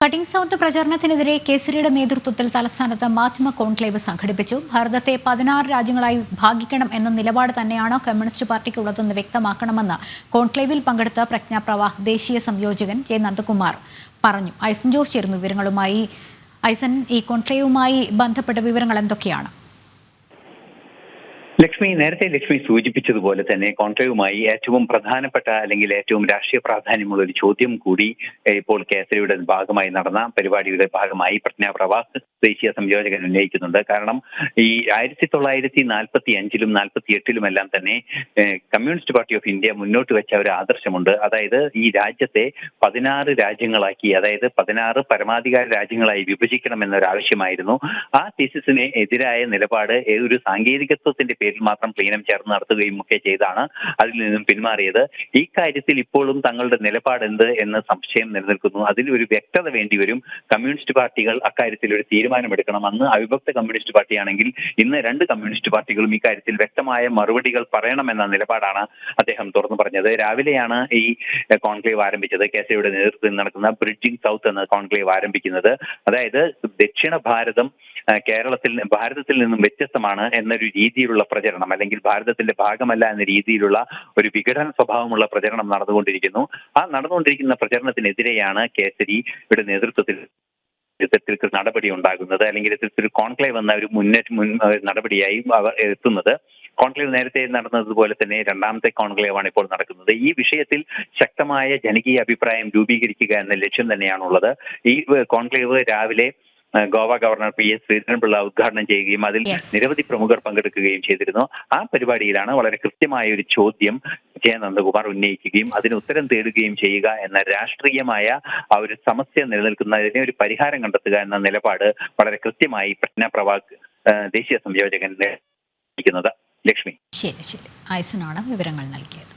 Cutting south പ്രചാരണത്തിനെതിരെ കേസരിയുടെ നേതൃത്വത്തിൽ തലസ്ഥാനത്ത് മാധ്യമ കോൺക്ലേവ് സംഘടിപ്പിച്ചു. ഭാരതത്തെ 16 രാജ്യങ്ങളായി വിഭാഗിക്കണം എന്ന നിലപാട് തന്നെയാണ് കമ്മ്യൂണിസ്റ്റ് പാർട്ടിക്കുള്ളതെന്ന് വ്യക്തമാക്കണമെന്ന് കോൺക്ലേവിൽ പങ്കെടുത്ത പ്രജ്ഞാ പ്രവാഹ് ദേശീയ സംയോജകൻ ജെ നന്ദകുമാർ പറഞ്ഞു. ഐസൻ ജോസ് ചേർന്നു വിവരങ്ങളുമായി. ഐസൻ, ഈ കോൺക്ലേവുമായി ബന്ധപ്പെട്ട വിവരങ്ങൾ എന്തൊക്കെയാണ്? നേരത്തെ ലക്ഷ്മി സൂചിപ്പിച്ചതുപോലെ തന്നെ കോൺക്ലേവുമായി ഏറ്റവും പ്രധാനപ്പെട്ട അല്ലെങ്കിൽ ഏറ്റവും രാഷ്ട്രീയ പ്രാധാന്യമുള്ള ഒരു ചോദ്യം കൂടി ഇപ്പോൾ കേസരിയുടെ ഭാഗമായി നടന്ന പരിപാടിയുടെ ഭാഗമായി പ്രജ്ഞാ പ്രവാഹ് ദേശീയ സംയോജകൻ ഉന്നയിക്കുന്നുണ്ട്. കാരണം ഈ 1945-ലും 48-ലുമെല്ലാം തന്നെ കമ്മ്യൂണിസ്റ്റ് പാർട്ടി ഓഫ് ഇന്ത്യ മുന്നോട്ട് വെച്ച ഒരു ആദർശമുണ്ട്. അതായത് ഈ രാജ്യത്തെ 16 രാജ്യങ്ങളാക്കി, അതായത് 16 പരമാധികാര രാജ്യങ്ങളായി വിഭജിക്കണം എന്നൊരാവശ്യമായിരുന്നു. ആ തീസിസിന് എതിരായ നിലപാട് ഒരു സാങ്കേതികത്വത്തിന്റെ പേരിൽ മാത്രം പ്ലീനം ചേർന്ന് നടത്തുകയും ഒക്കെ ചെയ്താണ് അതിൽ നിന്നും പിന്മാറിയത്. ഈ കാര്യത്തിൽ ഇപ്പോഴും തങ്ങളുടെ നിലപാട് എന്ത് എന്ന സംശയം നിലനിൽക്കുന്നു. അതിൽ ഒരു വ്യക്തത വേണ്ടിവരും. കമ്മ്യൂണിസ്റ്റ് പാർട്ടികൾ അക്കാര്യത്തിൽ ഒരു തീരുമാനമെടുക്കണം. അന്ന് അവിഭക്ത കമ്മ്യൂണിസ്റ്റ് പാർട്ടിയാണെങ്കിൽ ഇന്ന് 2 കമ്മ്യൂണിസ്റ്റ് പാർട്ടികളും ഇക്കാര്യത്തിൽ വ്യക്തമായ മറുപടികൾ പറയണമെന്ന നിലപാടാണ് അദ്ദേഹം തുറന്നു പറഞ്ഞത്. രാവിലെയാണ് ഈ കോൺക്ലേവ് ആരംഭിച്ചത്. കേസരിയുടെ നേതൃത്വത്തിൽ നടക്കുന്ന ബ്രിഡ്ജിംഗ് സൗത്ത് എന്ന കോൺക്ലേവ് ആരംഭിക്കുന്നത്. അതായത് ദക്ഷിണ ഭാരതം ഭാരതത്തിൽ നിന്നും വ്യത്യസ്തമാണ് എന്നൊരു രീതിയിലുള്ള പ്രചരണം, അല്ലെങ്കിൽ ഭാരതത്തിന്റെ ഭാഗമല്ല എന്ന രീതിയിലുള്ള ഒരു വിഘടന സ്വഭാവമുള്ള പ്രചരണം നടന്നുകൊണ്ടിരിക്കുന്ന പ്രചരണത്തിനെതിരെയാണ് കേസരിയുടെ നേതൃത്വത്തിൽ ഇത്തരത്തിൽ നടപടി ഉണ്ടാകുന്നത്, അല്ലെങ്കിൽ ഇത്തരത്തിൽ കോൺക്ലേവ് എന്ന ഒരു നടപടിയായി അവർ എത്തുന്നത്. കോൺക്ലേവ് നേരത്തെ നടന്നതുപോലെ തന്നെ രണ്ടാമത്തെ കോൺക്ലേവാണ് ഇപ്പോൾ നടക്കുന്നത്. ഈ വിഷയത്തിൽ ശക്തമായ ജനകീയ അഭിപ്രായം രൂപീകരിക്കുക എന്ന ലക്ഷ്യം തന്നെയാണുള്ളത്. ഈ കോൺക്ലേവ് രാവിലെ ഗോവ ഗവർണർ PS ശ്രീധരൻപിള്ള ഉദ്ഘാടനം ചെയ്യുകയും അതിൽ നിരവധി പ്രമുഖർ പങ്കെടുക്കുകയും ചെയ്തിരുന്നു. ആ പരിപാടിയിലാണ് വളരെ കൃത്യമായ ഒരു ചോദ്യം ജെ നന്ദകുമാർ ഉന്നയിക്കുകയും അതിന് ഉത്തരം തേടുകയും ചെയ്യുക എന്ന രാഷ്ട്രീയമായ ആ ഒരു സമസ്യ നിലനിൽക്കുന്നതിനെ ഒരു പരിഹാരം കണ്ടെത്തുക എന്ന നിലപാട് വളരെ കൃത്യമായി പ്രജ്ഞാ പ്രവാഹ് ദേശീയ സംയോജകൻ ലക്ഷ്മി. ശരി, ഐസനാണ് വിവരങ്ങൾ നൽകിയത്.